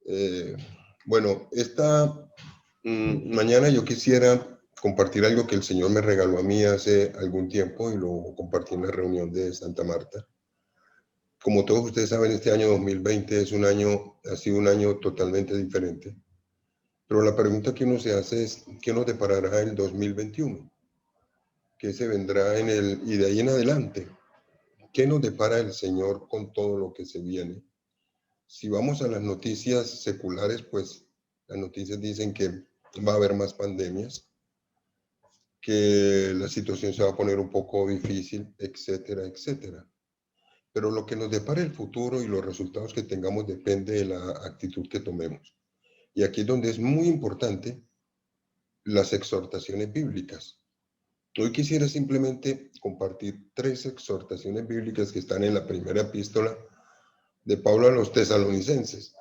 Eh, bueno, esta mañana yo quisiera compartir algo que el Señor me regaló a mí hace algún tiempo y lo compartí en la reunión de Santa Marta. Como todos ustedes saben, este año 2020 ha sido un año totalmente diferente. Pero la pregunta que uno se hace es, ¿qué nos deparará el 2021? ¿Qué se vendrá y de ahí en adelante? ¿Qué nos depara el Señor con todo lo que se viene? Si vamos a las noticias seculares, pues las noticias dicen que va a haber más pandemias, que la situación se va a poner un poco difícil, etcétera, etcétera. Pero lo que nos depara el futuro y los resultados que tengamos depende de la actitud que tomemos. Y aquí es donde es muy importante las exhortaciones bíblicas. Hoy quisiera simplemente compartir 3 exhortaciones bíblicas que están en la primera epístola de Pablo a los tesalonicenses.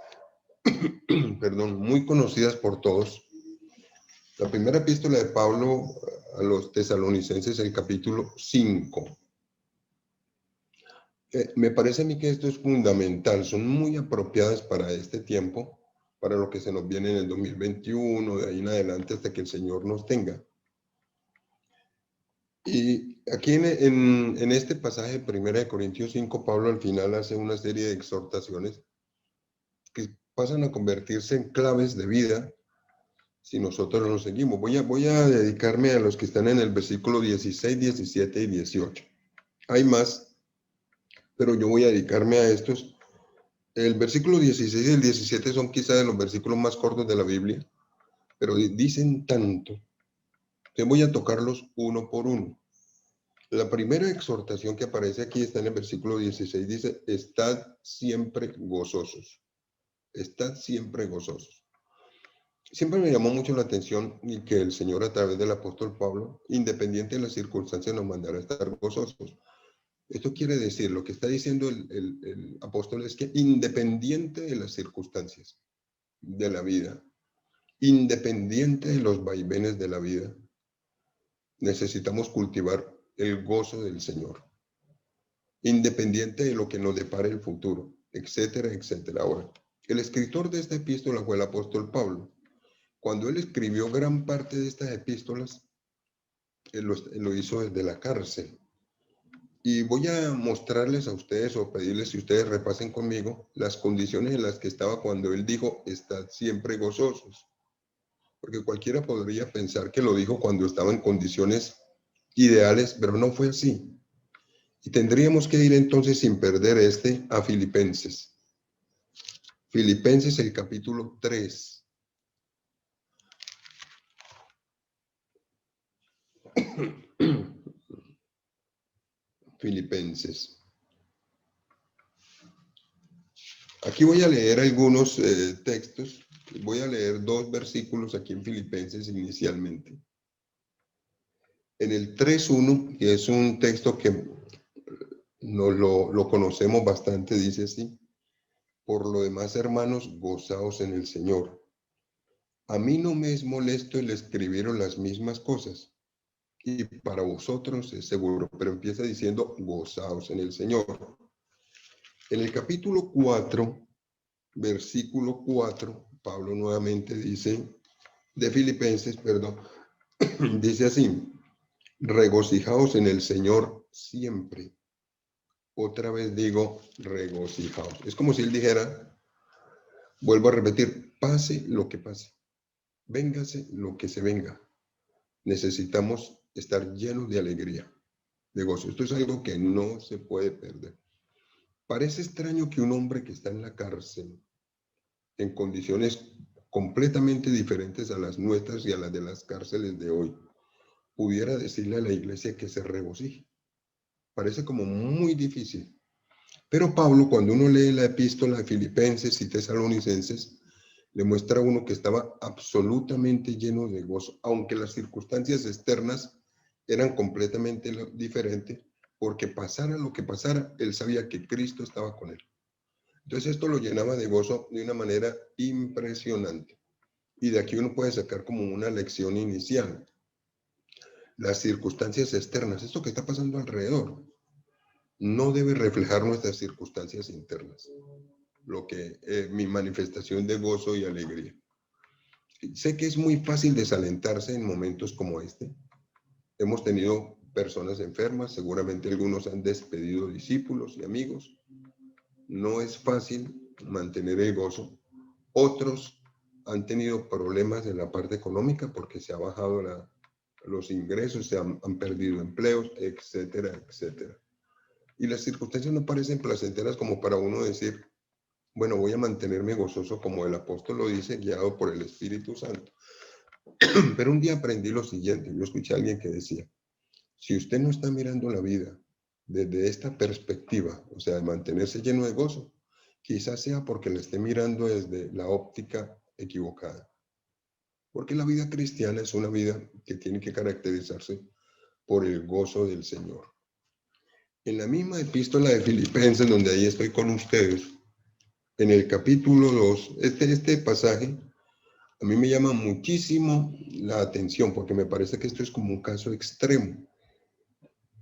Perdón, muy conocidas por todos. La primera epístola de Pablo a los tesalonicenses, el capítulo 5. Me parece a mí que esto es fundamental, son muy apropiadas para este tiempo, para lo que se nos viene en el 2021, de ahí en adelante hasta que el Señor nos tenga. Y aquí en este pasaje de 1 Corintios 5, Pablo al final hace una serie de exhortaciones que pasan a convertirse en claves de vida si nosotros lo seguimos. Voy a dedicarme a los que están en el versículo 16, 17 y 18. Hay más, pero yo voy a dedicarme a estos. El versículo 16 y el 17 son quizá de los versículos más cortos de la Biblia, pero dicen tanto que voy a tocarlos uno por uno. La primera exhortación que aparece aquí está en el versículo 16, dice, estad siempre gozosos. Estad siempre gozosos. Siempre me llamó mucho la atención y que el Señor a través del apóstol Pablo, independiente de las circunstancias, nos mandara a estar gozosos. Esto quiere decir, lo que está diciendo el apóstol es que independiente de las circunstancias de la vida, independiente de los vaivenes de la vida, necesitamos cultivar el gozo del Señor, independiente de lo que nos depare el futuro, etcétera, etcétera. Ahora, el escritor de esta epístola fue el apóstol Pablo. Cuando él escribió gran parte de estas epístolas, él lo hizo desde la cárcel. Y voy a mostrarles a ustedes o pedirles si ustedes repasen conmigo las condiciones en las que estaba cuando él dijo, estad siempre gozosos. Porque cualquiera podría pensar que lo dijo cuando estaba en condiciones ideales, pero no fue así. Y tendríamos que ir entonces sin perder a Filipenses. Filipenses el capítulo 3. Filipenses. Aquí voy a leer algunos textos. Voy a leer 2 versículos aquí en Filipenses inicialmente. En el 3.1, que es un texto que no lo conocemos bastante, dice así. Por lo demás, hermanos, gozaos en el Señor. A mí no me es molesto el escribir las mismas cosas, y para vosotros es seguro, pero empieza diciendo, gozaos en el Señor. En el capítulo 4, versículo 4, Pablo nuevamente dice, de Filipenses, perdón, dice así, regocijaos en el Señor siempre. Otra vez digo, regocijaos. Es como si él dijera, vuelvo a repetir, pase lo que pase, véngase lo que se venga. Necesitamos estar llenos de alegría, de gozo. Esto es algo que no se puede perder. Parece extraño que un hombre que está en la cárcel, en condiciones completamente diferentes a las nuestras y a las de las cárceles de hoy, pudiera decirle a la iglesia que se regocije. Parece como muy difícil. Pero Pablo, cuando uno lee la epístola de Filipenses y Tesalonicenses, le muestra a uno que estaba absolutamente lleno de gozo, aunque las circunstancias externas eran completamente diferentes, porque pasara lo que pasara, él sabía que Cristo estaba con él. Entonces esto lo llenaba de gozo de una manera impresionante. Y de aquí uno puede sacar como una lección inicial. Las circunstancias externas, esto que está pasando alrededor, no debe reflejar nuestras circunstancias internas. mi manifestación de gozo y alegría. Sé que es muy fácil desalentarse en momentos como este. Hemos tenido personas enfermas, seguramente algunos han despedido discípulos y amigos. No es fácil mantener el gozo. Otros han tenido problemas en la parte económica porque se ha bajado los ingresos, han perdido empleos, etcétera, etcétera. Y las circunstancias no parecen placenteras como para uno decir, bueno, voy a mantenerme gozoso como el apóstol lo dice, guiado por el Espíritu Santo. Pero un día aprendí lo siguiente, yo escuché a alguien que decía, si usted no está mirando la vida desde esta perspectiva, o sea, de mantenerse lleno de gozo, quizás sea porque la esté mirando desde la óptica equivocada. Porque la vida cristiana es una vida que tiene que caracterizarse por el gozo del Señor. En la misma epístola de Filipenses, donde ahí estoy con ustedes, en el capítulo 2, este pasaje a mí me llama muchísimo la atención porque me parece que esto es como un caso extremo.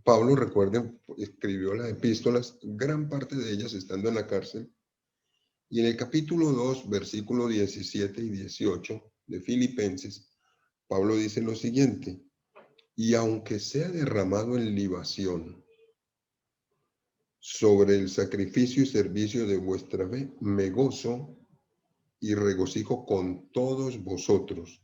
Pablo, recuerden, escribió las epístolas, gran parte de ellas estando en la cárcel, y en el capítulo 2, versículos 17 y 18 de Filipenses, Pablo dice lo siguiente, y aunque sea derramado en libación sobre el sacrificio y servicio de vuestra fe, me gozo y regocijo con todos vosotros.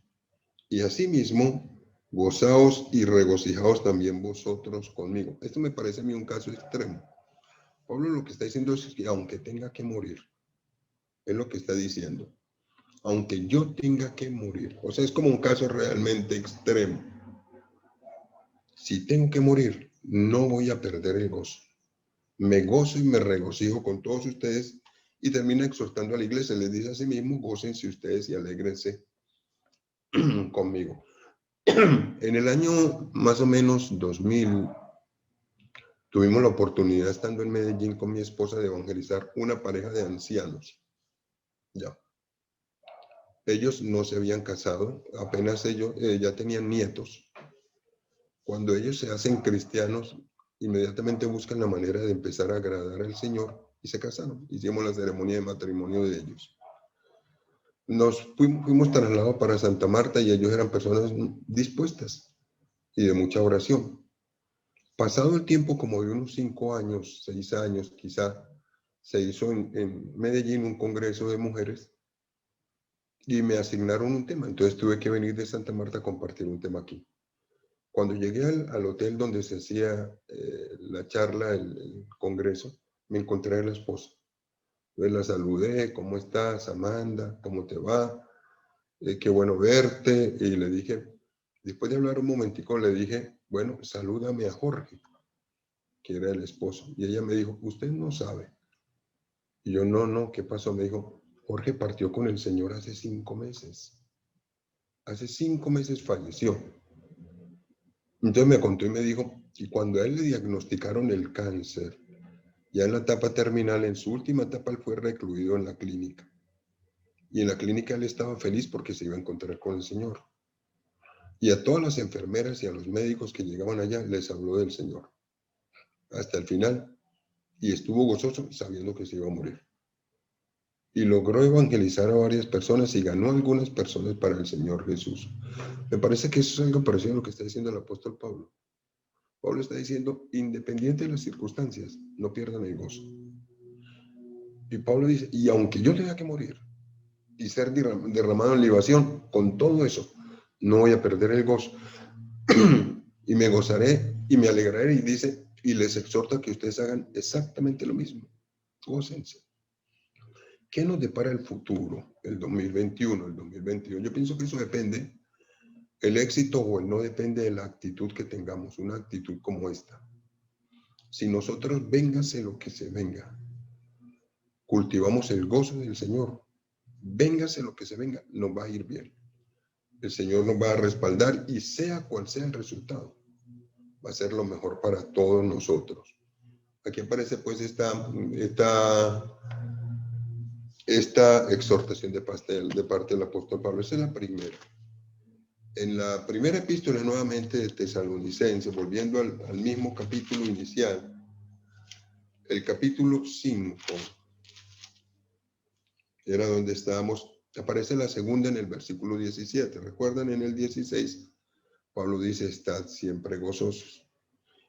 Y asimismo, gozaos y regocijaos también vosotros conmigo. Esto me parece a mí un caso extremo. Pablo lo que está diciendo es que aunque tenga que morir, es lo que está diciendo. Aunque yo tenga que morir. O sea, es como un caso realmente extremo. Si tengo que morir, no voy a perder el gozo. Me gozo y me regocijo con todos ustedes y termina exhortando a la iglesia. Les dice a sí mismo, gócense ustedes y alégrense conmigo. En el año más o menos 2000, tuvimos la oportunidad, estando en Medellín con mi esposa, de evangelizar una pareja de ancianos. Ya. Ellos no se habían casado, apenas ellos ya tenían nietos. Cuando ellos se hacen cristianos, inmediatamente buscan la manera de empezar a agradar al Señor y se casaron. Hicimos la ceremonia de matrimonio de ellos. Nos fuimos trasladados para Santa Marta y ellos eran personas dispuestas y de mucha oración. Pasado el tiempo, como de unos 5 años, 6 años quizá, se hizo en Medellín un congreso de mujeres y me asignaron un tema. Entonces tuve que venir de Santa Marta a compartir un tema aquí. Cuando llegué al hotel donde se hacía la charla, el congreso, me encontré a la esposa. Entonces la saludé, ¿cómo estás, Amanda? ¿Cómo te va? Qué bueno verte. Y le dije, después de hablar un momentico, le dije, bueno, salúdame a Jorge, que era el esposo. Y ella me dijo, usted no sabe. Y yo, no, ¿qué pasó? Me dijo, Jorge partió con el Señor hace 5 meses. Hace 5 meses falleció. Entonces me contó y me dijo, y cuando a él le diagnosticaron el cáncer, ya en la etapa terminal, en su última etapa, él fue recluido en la clínica. Y en la clínica él estaba feliz porque se iba a encontrar con el Señor. Y a todas las enfermeras y a los médicos que llegaban allá les habló del Señor. Hasta el final. Y estuvo gozoso sabiendo que se iba a morir. Y logró evangelizar a varias personas y ganó a algunas personas para el Señor Jesús. Me parece que eso es algo parecido a lo que está diciendo el apóstol Pablo. Pablo está diciendo, independiente de las circunstancias, no pierdan el gozo. Y Pablo dice, y aunque yo tenga que morir y ser derramado en libación, con todo eso, no voy a perder el gozo. Y me gozaré y me alegraré. Y dice, y les exhorto a que ustedes hagan exactamente lo mismo. Gócense. ¿Qué nos depara el futuro, el 2021, el 2022? Yo pienso que eso depende, el éxito o el no depende de la actitud que tengamos, una actitud como esta. Si nosotros, véngase lo que se venga, cultivamos el gozo del Señor, véngase lo que se venga, nos va a ir bien. El Señor nos va a respaldar y sea cual sea el resultado, va a ser lo mejor para todos nosotros. Aquí aparece pues esta exhortación de parte del apóstol Pablo. Esa es la primera. En la primera epístola nuevamente de Tesalonicenses, volviendo al mismo capítulo inicial, el capítulo 5, era donde estábamos. Aparece la segunda en el versículo 17. ¿Recuerdan? En el 16, Pablo dice, estad siempre gozosos.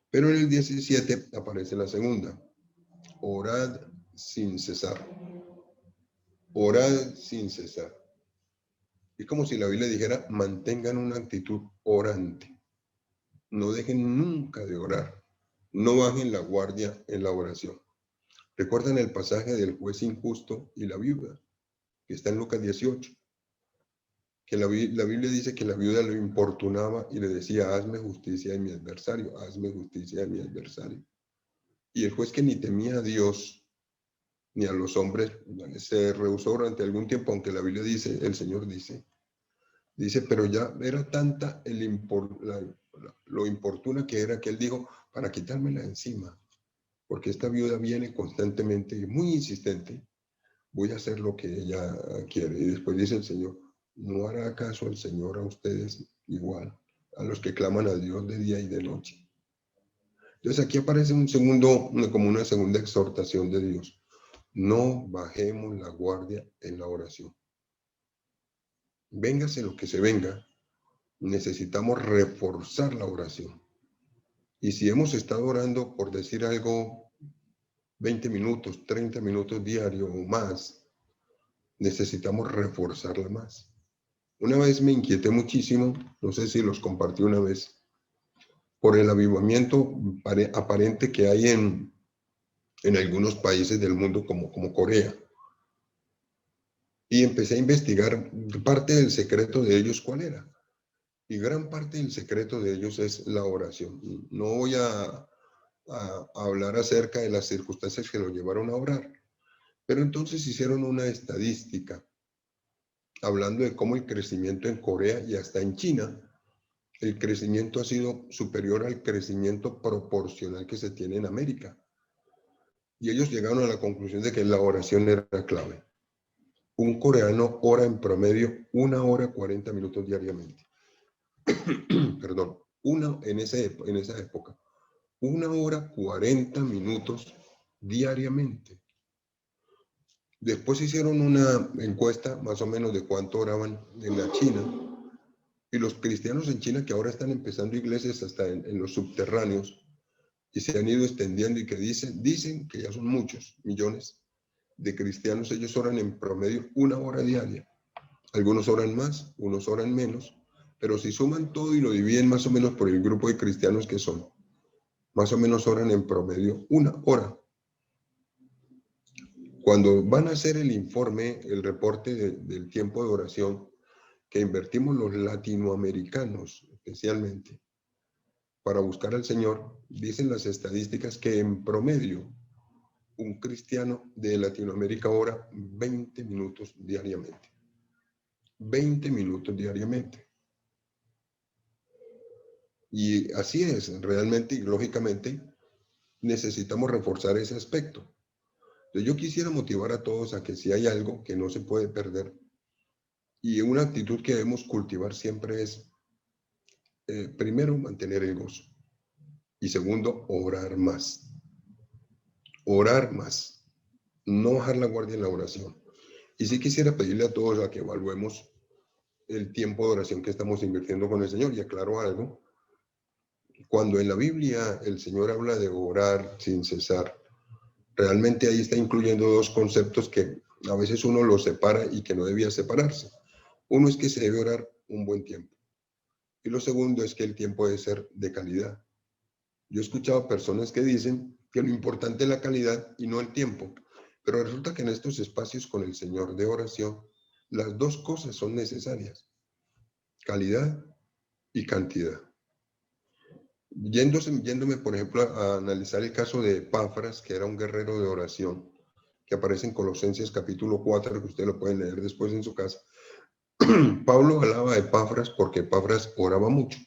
Pero en el 17 aparece la segunda. Orad sin cesar. Orad sin cesar. Es como si la Biblia dijera, mantengan una actitud orante. No dejen nunca de orar. No bajen la guardia en la oración. ¿Recuerdan el pasaje del juez injusto y la viuda? Que está en Lucas 18. Que la Biblia dice que la viuda lo importunaba y le decía, hazme justicia de mi adversario, hazme justicia de mi adversario. Y el juez, que ni temía a Dios ni a los hombres, se rehusó durante algún tiempo, aunque la Biblia dice, el Señor dice, pero ya era tanta lo importuna que era, que él dijo, para quitármela encima, porque esta viuda viene constantemente y muy insistente, voy a hacer lo que ella quiere. Y después dice el Señor, ¿no hará caso el Señor a ustedes igual, a los que claman a Dios de día y de noche? Entonces aquí aparece como una segunda exhortación de Dios. No bajemos la guardia en la oración. Véngase lo que se venga, necesitamos reforzar la oración. Y si hemos estado orando, por decir algo, 20 minutos, 30 minutos diarios o más, necesitamos reforzarla más. Una vez me inquieté muchísimo, no sé si los compartí una vez, por el avivamiento aparente que hay en algunos países del mundo como Corea. Y empecé a investigar parte del secreto de ellos, ¿cuál era? Y gran parte del secreto de ellos es la oración. No voy a hablar acerca de las circunstancias que lo llevaron a orar, pero entonces hicieron una estadística hablando de cómo el crecimiento en Corea y hasta en China, el crecimiento ha sido superior al crecimiento proporcional que se tiene en América. Y ellos llegaron a la conclusión de que la oración era clave. Un coreano ora en promedio 1 hora 40 minutos diariamente. Perdón, en esa época, 1 hora 40 minutos diariamente. Después hicieron una encuesta más o menos de cuánto oraban en la China. Y los cristianos en China, que ahora están empezando iglesias hasta en los subterráneos, y se han ido extendiendo, y que dicen que ya son muchos millones de cristianos, ellos oran en promedio 1 hora diaria. Algunos oran más, unos oran menos, pero si suman todo y lo dividen más o menos por el grupo de cristianos que son, más o menos oran en promedio 1 hora. Cuando van a hacer el informe, el reporte del tiempo de oración que invertimos los latinoamericanos especialmente para buscar al Señor, dicen las estadísticas que en promedio un cristiano de Latinoamérica ora 20 minutos diariamente. 20 minutos diariamente. Y así es, realmente y lógicamente necesitamos reforzar ese aspecto. Entonces yo quisiera motivar a todos a que si hay algo que no se puede perder, y una actitud que debemos cultivar siempre es, primero, mantener el gozo. Y segundo, orar más. Orar más. No bajar la guardia en la oración. Y sí quisiera pedirle a todos a que evaluemos el tiempo de oración que estamos invirtiendo con el Señor. Y aclaro algo. Cuando en la Biblia el Señor habla de orar sin cesar, realmente ahí está incluyendo dos conceptos que a veces uno los separa y que no debía separarse. Uno es que se debe orar un buen tiempo. Y lo segundo es que el tiempo debe ser de calidad. Yo he escuchado personas que dicen que lo importante es la calidad y no el tiempo. Pero resulta que en estos espacios con el Señor de oración, las dos cosas son necesarias. Calidad y cantidad. Yéndome, por ejemplo, a analizar el caso de Epafras, que era un guerrero de oración, que aparece en Colosenses capítulo 4, que usted lo puede leer después en su casa. Pablo hablaba de Epafras porque Epafras oraba mucho.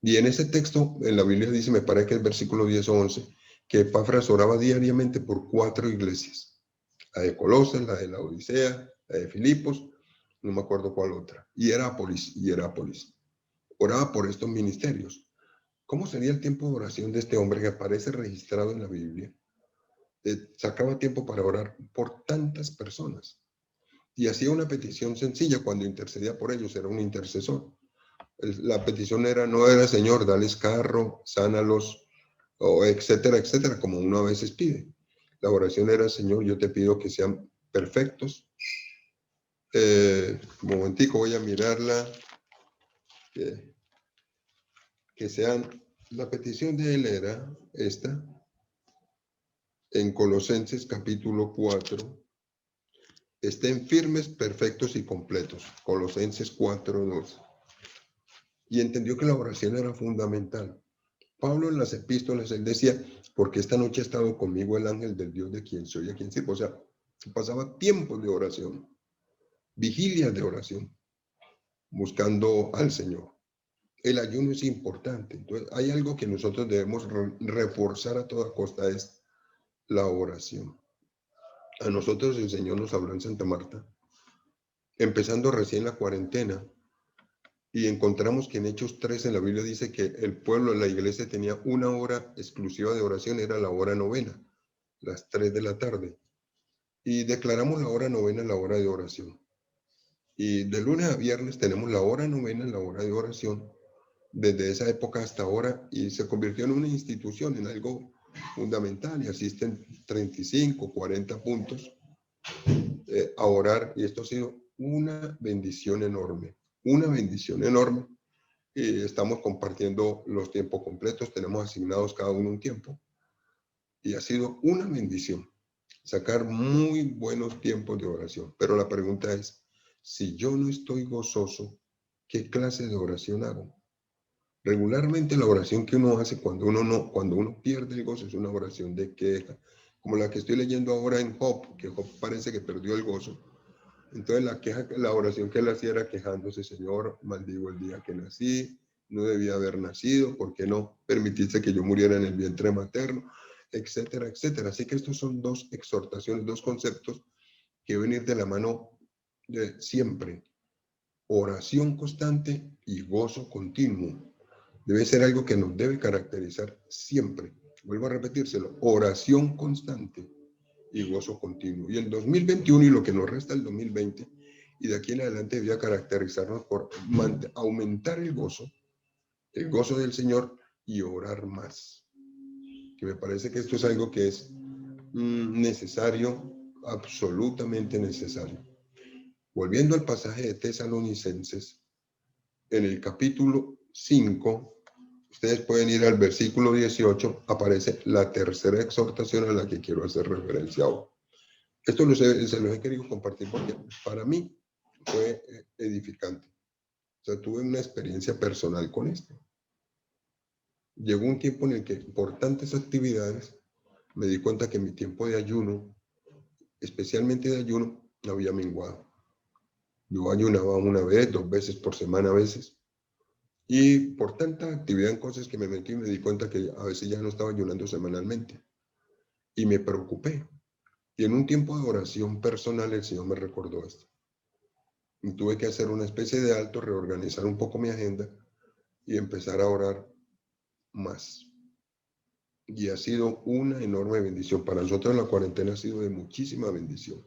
Y en ese texto, en la Biblia dice, me parece que es versículo 10 o 11, que Epafras oraba diariamente por 4 iglesias. La de Colosas, la de la Odisea, la de Filipos, no me acuerdo cuál otra. Y Herápolis. Oraba por estos ministerios. ¿Cómo sería el tiempo de oración de este hombre que aparece registrado en la Biblia? Sacaba tiempo para orar por tantas personas. y hacía una petición sencilla cuando intercedía por ellos, era un intercesor. La petición no era, Señor, dales carro, sánalos, o etcétera, etcétera, como uno a veces pide. La oración era, Señor, yo te pido que sean perfectos. Un momentico, voy a mirarla. Que sean, la petición de él era esta, en Colosenses capítulo 4, estén firmes, perfectos y completos. Colosenses 4:2. Y entendió que la oración era fundamental. Pablo en las epístolas, él decía, porque esta noche ha estado conmigo el ángel del Dios de quien soy, a quien sirvo. O sea, pasaba tiempos de oración, vigilias de oración, buscando al Señor. El ayuno es importante. Entonces, hay algo que nosotros debemos reforzar a toda costa, es la oración. A nosotros el Señor nos habló en Santa Marta, empezando recién la cuarentena, y encontramos que en Hechos 3 en la Biblia dice que el pueblo, la iglesia tenía una hora exclusiva de oración, era la hora novena, las 3 de la tarde. Y declaramos la hora novena la hora de oración. Y de lunes a viernes tenemos la hora novena, la hora de oración, desde esa época hasta ahora, y se convirtió en una institución, en algo fundamental, y asisten 35, 40 puntos a orar, y esto ha sido una bendición enorme, y estamos compartiendo los tiempos completos, tenemos asignados cada uno un tiempo, y ha sido una bendición sacar muy buenos tiempos de oración. Pero la pregunta es, si yo no estoy gozoso, ¿qué clase de oración hago? Regularmente la oración que uno hace cuando uno pierde el gozo es una oración de queja, como la que estoy leyendo ahora en Job, que Job parece que perdió el gozo. Entonces la oración que él hacía era quejándose, Señor, maldigo el día que nací, no debía haber nacido, ¿por qué no permitiste que yo muriera en el vientre materno? Etcétera, etcétera. Así que estos son dos exhortaciones, dos conceptos que deben ir de la mano de siempre. Oración constante y gozo continuo. Debe ser algo que nos debe caracterizar siempre. Vuelvo a repetírselo, oración constante y gozo continuo. Y el 2021 y lo que nos resta el 2020 y de aquí en adelante debía caracterizarnos por aumentar el gozo del Señor y orar más. Que me parece que esto es algo que es necesario, absolutamente necesario. Volviendo al pasaje de Tesalonicenses, en el capítulo 5, ustedes pueden ir al versículo 18, aparece la tercera exhortación a la que quiero hacer referencia ahora. Esto se los he querido compartir porque para mí fue edificante. O sea, tuve una experiencia personal con esto. Llegó un tiempo en el que por tantas actividades me di cuenta que mi tiempo de ayuno, especialmente de ayuno, había menguado. Yo ayunaba una vez, 2 veces por semana a veces. Y por tanta actividad en cosas que me metí, me di cuenta que a veces ya no estaba ayunando semanalmente. Y me preocupé. Y en un tiempo de oración personal, el Señor me recordó esto. Y tuve que hacer una especie de alto, reorganizar un poco mi agenda y empezar a orar más. Y ha sido una enorme bendición. Para nosotros la cuarentena ha sido de muchísima bendición.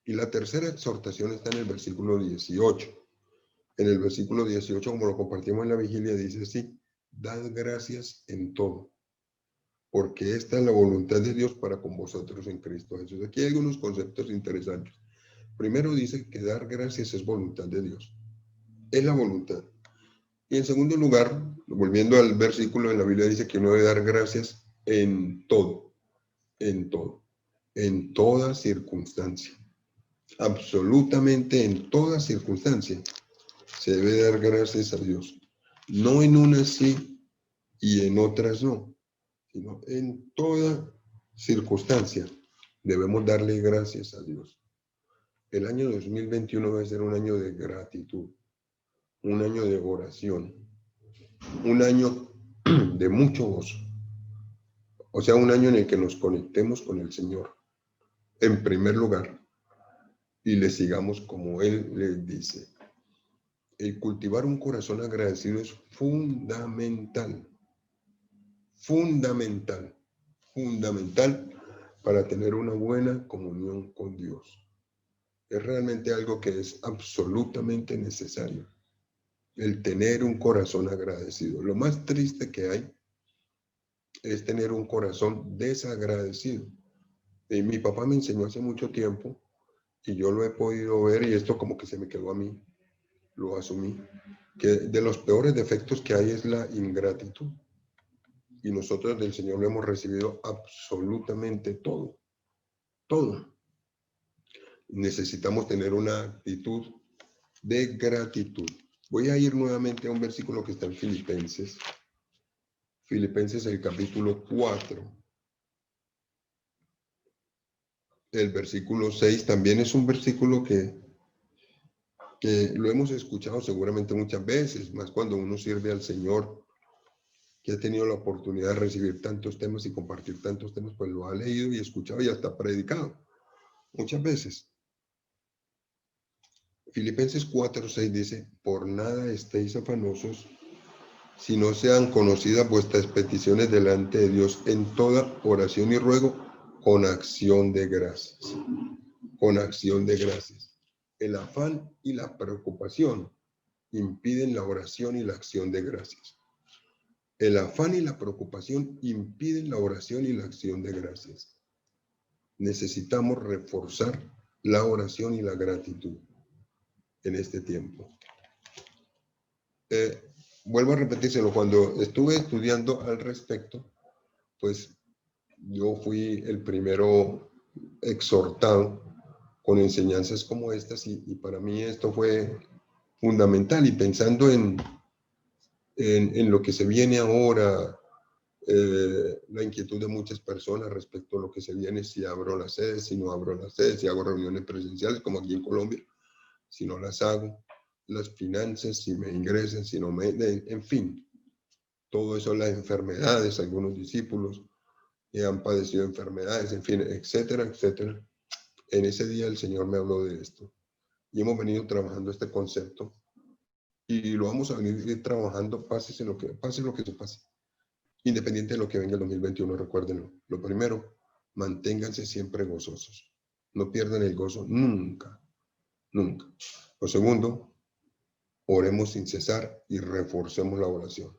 Y la tercera exhortación está en el versículo 18. En el versículo 18, como lo compartimos en la vigilia, dice así: dad gracias en todo, porque esta es la voluntad de Dios para con vosotros en Cristo Jesús. Aquí hay algunos conceptos interesantes. Primero dice que dar gracias es voluntad de Dios. Es la voluntad. Y en segundo lugar, volviendo al versículo de la Biblia, dice que uno debe dar gracias en todo, en todo, en toda circunstancia. Absolutamente en toda circunstancia se debe dar gracias a Dios. No en unas sí y en otras no, sino en toda circunstancia debemos darle gracias a Dios. El año 2021 debe ser un año de gratitud, un año de oración, un año de mucho gozo. O sea, un año en el que nos conectemos con el Señor, en primer lugar, y le sigamos como Él les dice. El cultivar un corazón agradecido es fundamental, fundamental, fundamental para tener una buena comunión con Dios. Es realmente algo que es absolutamente necesario. El tener un corazón agradecido. Lo más triste que hay es tener un corazón desagradecido. Y mi papá me enseñó hace mucho tiempo y yo lo he podido ver y esto como que se me quedó a mí, lo asumí, que de los peores defectos que hay es la ingratitud. Y nosotros del Señor lo hemos recibido absolutamente todo, todo. Necesitamos tener una actitud de gratitud. Voy a ir nuevamente a un versículo que está en Filipenses. Filipenses el capítulo 4. El versículo 6 también es un versículo que lo hemos escuchado seguramente muchas veces, más cuando uno sirve al Señor, que ha tenido la oportunidad de recibir tantos temas y compartir tantos temas, pues lo ha leído y escuchado y hasta predicado muchas veces. Filipenses 4:6 dice, por nada estéis afanosos, si no sean conocidas vuestras peticiones delante de Dios en toda oración y ruego, con acción de gracias. Con acción de gracias. El afán y la preocupación impiden la oración y la acción de gracias. El afán y la preocupación impiden la oración y la acción de gracias. Necesitamos reforzar la oración y la gratitud en este tiempo. Vuelvo a repetírselo, cuando estuve estudiando al respecto, pues yo fui el primero exhortado con enseñanzas como estas y para mí esto fue fundamental y pensando en lo que se viene ahora, la inquietud de muchas personas respecto a lo que se viene, si abro las sedes, si no abro las sedes, si hago reuniones presenciales como aquí en Colombia, si no las hago, las finanzas, si me ingresan, si no me, en fin, todo eso, las enfermedades, algunos discípulos que han padecido enfermedades, en fin, etcétera, etcétera. En ese día el Señor me habló de esto y hemos venido trabajando este concepto y lo vamos a venir trabajando pase lo que se pase. Independiente de lo que venga el 2021, recuérdenlo. Lo primero, manténganse siempre gozosos. No pierdan el gozo nunca, nunca. Lo segundo, oremos sin cesar y reforcemos la oración.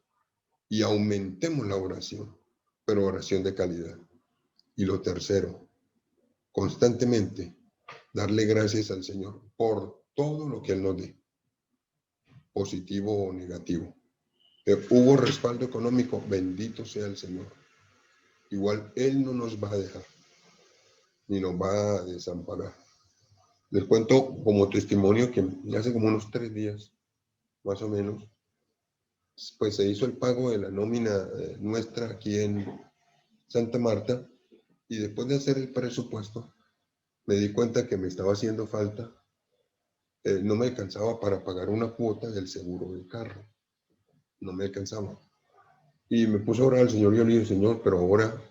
Y aumentemos la oración, pero oración de calidad. Y lo tercero, constantemente darle gracias al Señor por todo lo que Él nos dé, positivo o negativo. Hubo respaldo económico, bendito sea el Señor. Igual Él no nos va a dejar, ni nos va a desamparar. Les cuento como testimonio que hace como unos 3 días, más o menos, pues se hizo el pago de la nómina nuestra aquí en Santa Marta y después de hacer el presupuesto, me di cuenta que me estaba haciendo falta, no me alcanzaba para pagar una cuota del seguro del carro, no me alcanzaba. Y me puse a orar al Señor y yo le dije, Señor, pero ahora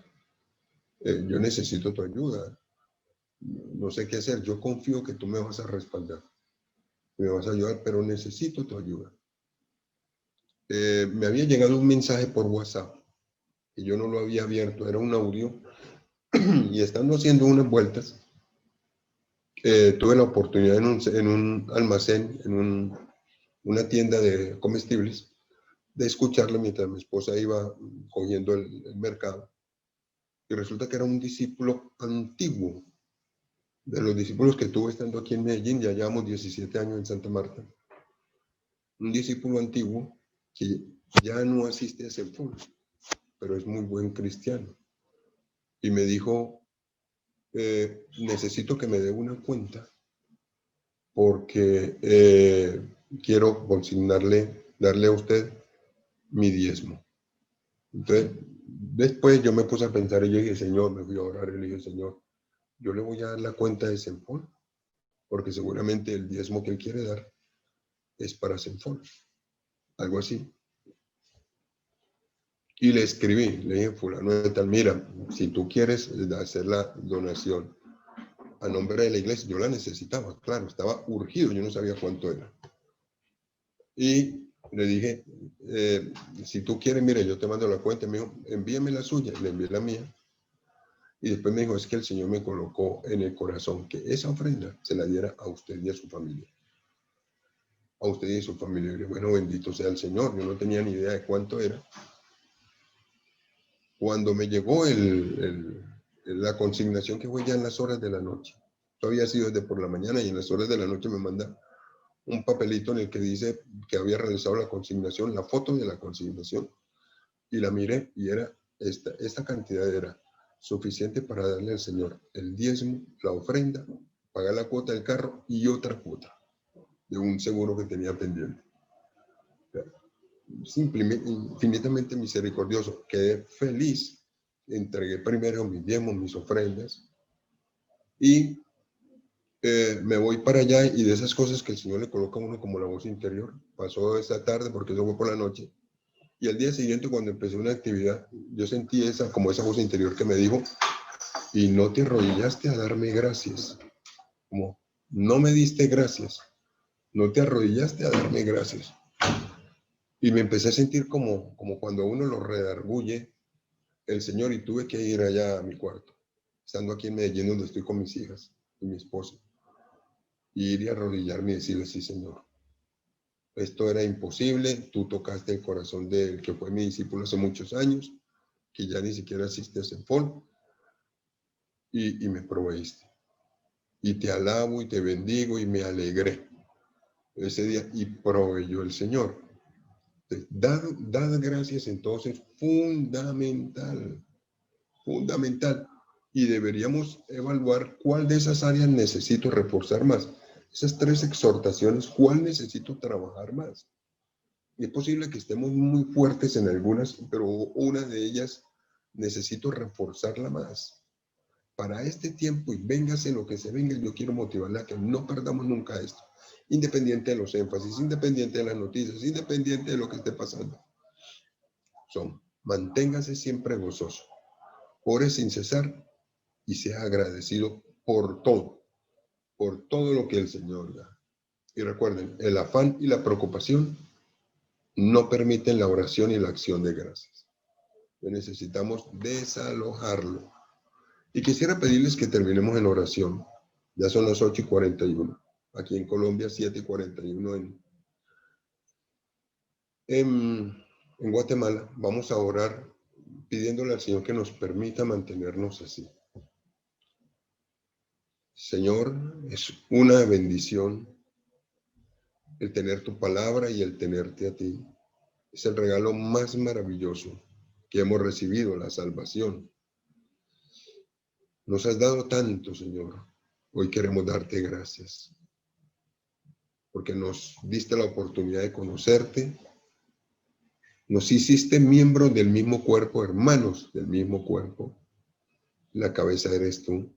yo necesito tu ayuda, no sé qué hacer, yo confío que tú me vas a respaldar, me vas a ayudar, pero necesito tu ayuda. Me había llegado un mensaje por WhatsApp, que yo no lo había abierto, era un audio, y estando haciendo unas vueltas, tuve la oportunidad en un almacén, en una tienda de comestibles, de escucharlo mientras mi esposa iba cogiendo el mercado. Y resulta que era un discípulo antiguo, de los discípulos que tuve estando aquí en Medellín, ya llevamos 17 años en Santa Marta. Un discípulo antiguo que ya no asiste a Senful, pero es muy buen cristiano. Y me dijo, necesito que me dé una cuenta porque quiero darle a usted mi diezmo. Entonces, después yo me puse a pensar y yo dije, Señor, me fui a orar y le dije, Señor, yo le voy a dar la cuenta de Senfol, porque seguramente el diezmo que él quiere dar es para Senfol, algo así. Y le escribí, le dije, fulano de tal, mira, si tú quieres hacer la donación a nombre de la iglesia, yo la necesitaba, claro, estaba urgido, yo no sabía cuánto era. Y le dije, si tú quieres, mire, yo te mando la cuenta, me dijo, envíame la suya, le envié la mía. Y después me dijo, es que el Señor me colocó en el corazón que esa ofrenda se la diera a usted y a su familia. A usted y a su familia. Y bueno, bendito sea el Señor. Yo no tenía ni idea de cuánto era. Cuando me llegó la consignación, que fue ya en las horas de la noche. Esto había sido desde por la mañana y en las horas de la noche me manda un papelito en el que dice que había realizado la consignación, la foto de la consignación. Y la miré y era esta cantidad era suficiente para darle al Señor el diezmo, la ofrenda, pagar la cuota del carro y otra cuota de un seguro que tenía pendiente. Simplemente, infinitamente misericordioso. Quedé feliz. Entregué primero mis diezmos, mis ofrendas y me voy para allá, y de esas cosas que el Señor le coloca a uno como la voz interior. Pasó esa tarde porque eso fue por la noche. Y al día siguiente, cuando empecé una actividad, yo sentí como esa voz interior que me dijo, y no te arrodillaste a darme gracias. Como, no me diste gracias. No te arrodillaste a darme gracias. Y me empecé a sentir como cuando uno lo redarguye el Señor, y tuve que ir allá a mi cuarto, estando aquí en Medellín, donde estoy con mis hijas y mi esposa, y ir y arrodillarme y decirle, sí, Señor, esto era imposible, tú tocaste el corazón del que fue mi discípulo hace muchos años, que ya ni siquiera asiste a Senfol, y me proveíste. Y te alabo y te bendigo y me alegré ese día, y proveyó el Señor. Dad gracias entonces, fundamental, fundamental. Y deberíamos evaluar cuál de esas áreas necesito reforzar más. Esas 3 exhortaciones, ¿cuál necesito trabajar más? Y es posible que estemos muy fuertes en algunas, pero una de ellas necesito reforzarla más. Para este tiempo, y véngase lo que se venga, yo quiero motivarla a que no perdamos nunca esto. Independiente de los énfasis, independiente de las noticias, independiente de lo que esté pasando. Manténgase siempre gozoso. Ore sin cesar y sea agradecido por todo lo que el Señor da. Y recuerden, el afán y la preocupación no permiten la oración y la acción de gracias. Necesitamos desalojarlo. Y quisiera pedirles que terminemos en oración. Ya son las 8:41. Aquí en Colombia, 7:41 en Guatemala. Vamos a orar pidiéndole al Señor que nos permita mantenernos así. Señor, es una bendición el tener tu palabra y el tenerte a ti. Es el regalo más maravilloso que hemos recibido, la salvación. Nos has dado tanto, Señor. Hoy queremos darte gracias, porque nos diste la oportunidad de conocerte. Nos hiciste miembros del mismo cuerpo, hermanos del mismo cuerpo. La cabeza eres tú.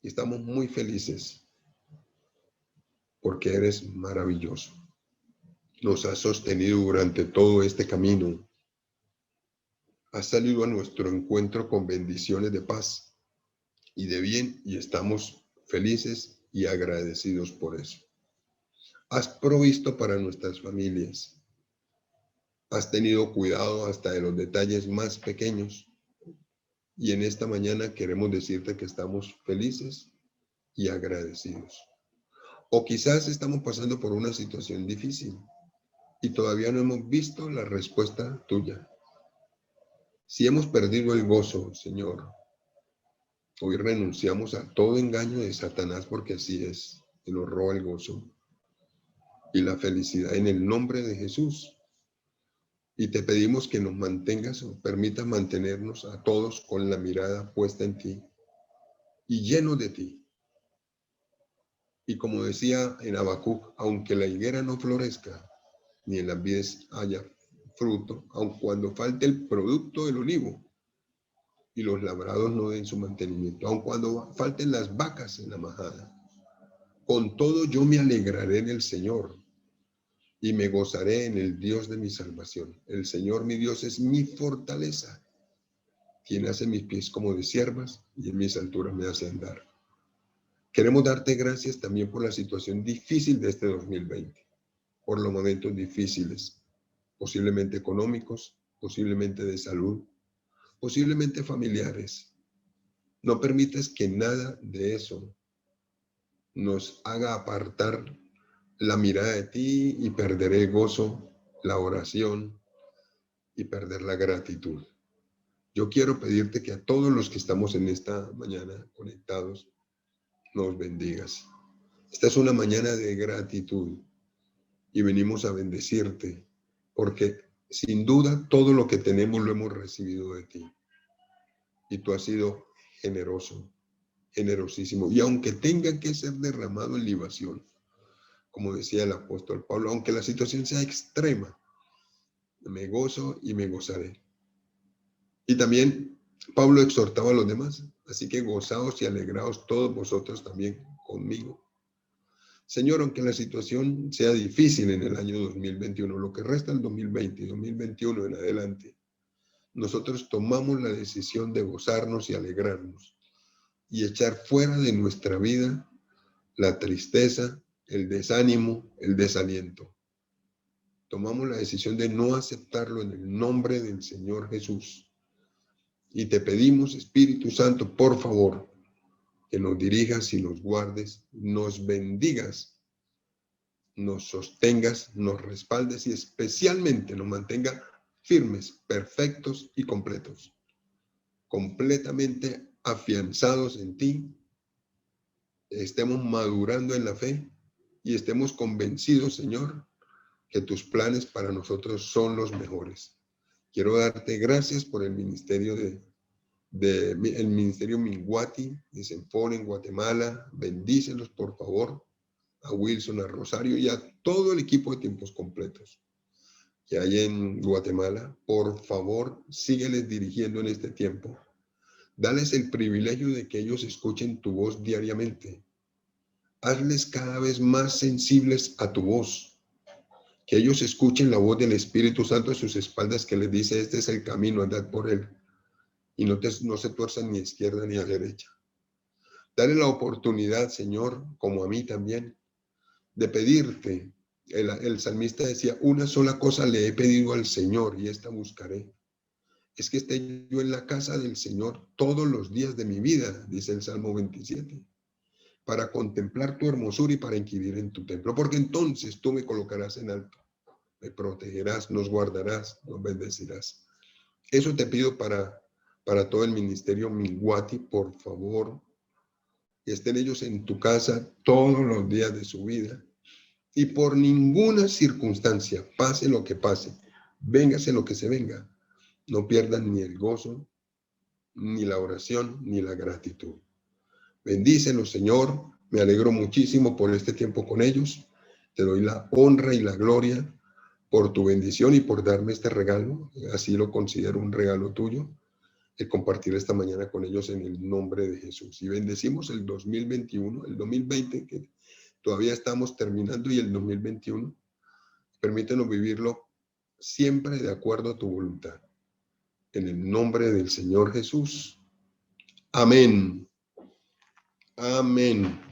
Y estamos muy felices porque eres maravilloso. Nos has sostenido durante todo este camino. Has salido a nuestro encuentro con bendiciones de paz y de bien, y estamos felices y agradecidos por eso. Has provisto para nuestras familias. Has tenido cuidado hasta de los detalles más pequeños. Y en esta mañana queremos decirte que estamos felices y agradecidos. O quizás estamos pasando por una situación difícil y todavía no hemos visto la respuesta tuya. Si hemos perdido el gozo, Señor, hoy renunciamos a todo engaño de Satanás, porque así es, que nos roba el gozo y la felicidad en el nombre de Jesús. Y te pedimos que nos mantengas o permitas mantenernos a todos con la mirada puesta en ti y lleno de ti. Y como decía en Habacuc, aunque la higuera no florezca, ni en las vides haya fruto, aun cuando falte el producto del olivo y los labrados no den su mantenimiento, aun cuando falten las vacas en la majada, con todo yo me alegraré en el Señor y me gozaré en el Dios de mi salvación. El Señor mi Dios es mi fortaleza, quien hace mis pies como de siervas y en mis alturas me hace andar. Queremos darte gracias también por la situación difícil de este 2020, por los momentos difíciles, posiblemente económicos, posiblemente de salud, posiblemente familiares. No permitas que nada de eso nos haga apartar la mirada de ti y perder el gozo, la oración y perder la gratitud. Yo quiero pedirte que a todos los que estamos en esta mañana conectados, nos bendigas. Esta es una mañana de gratitud y venimos a bendecirte porque sin duda todo lo que tenemos lo hemos recibido de ti y tú has sido generoso, generosísimo. Y aunque tenga que ser derramado en libación, como decía el apóstol Pablo, aunque la situación sea extrema, me gozo y me gozaré. Y también Pablo exhortaba a los demás, así que gozaos y alegraos todos vosotros también conmigo. Señor, aunque la situación sea difícil en el año 2021, lo que resta del 2020 y 2021 en adelante, nosotros tomamos la decisión de gozarnos y alegrarnos y echar fuera de nuestra vida la tristeza, el desánimo, el desaliento. Tomamos la decisión de no aceptarlo en el nombre del Señor Jesús. Y te pedimos, Espíritu Santo, por favor, que nos dirijas y nos guardes, nos bendigas, nos sostengas, nos respaldes y especialmente nos mantenga firmes, perfectos y completos, completamente afianzados en ti, estemos madurando en la fe y estemos convencidos, Señor, que tus planes para nosotros son los mejores. Quiero darte gracias por el ministerio el ministerio Minguati de Senfor en Guatemala. Bendícelos, por favor, a Wilson, a Rosario y a todo el equipo de tiempos completos que hay en Guatemala. Por favor, sígueles dirigiendo en este tiempo. Dales el privilegio de que ellos escuchen tu voz diariamente. Hazles cada vez más sensibles a tu voz. Que ellos escuchen la voz del Espíritu Santo a sus espaldas que les dice, este es el camino, andad por él. Y no se tuerzan ni a izquierda ni a derecha. Dale la oportunidad, Señor, como a mí también, de pedirte. El salmista decía, una sola cosa le he pedido al Señor y esta buscaré. Es que esté yo en la casa del Señor todos los días de mi vida, dice el Salmo 27, para contemplar tu hermosura y para inquirir en tu templo, porque entonces tú me colocarás en alto, me protegerás, nos guardarás, nos bendecirás. Eso te pido para todo el ministerio Minguati, por favor, que estén ellos en tu casa todos los días de su vida y por ninguna circunstancia, pase lo que pase, véngase lo que se venga, no pierdan ni el gozo, ni la oración, ni la gratitud. Bendícelos, Señor. Me alegro muchísimo por este tiempo con ellos. Te doy la honra y la gloria por tu bendición y por darme este regalo. Así lo considero un regalo tuyo, de compartir esta mañana con ellos en el nombre de Jesús. Y bendecimos el 2021, el 2020, que todavía estamos terminando, y el 2021. Permítenos vivirlo siempre de acuerdo a tu voluntad. En el nombre del Señor Jesús. Amén. Amén.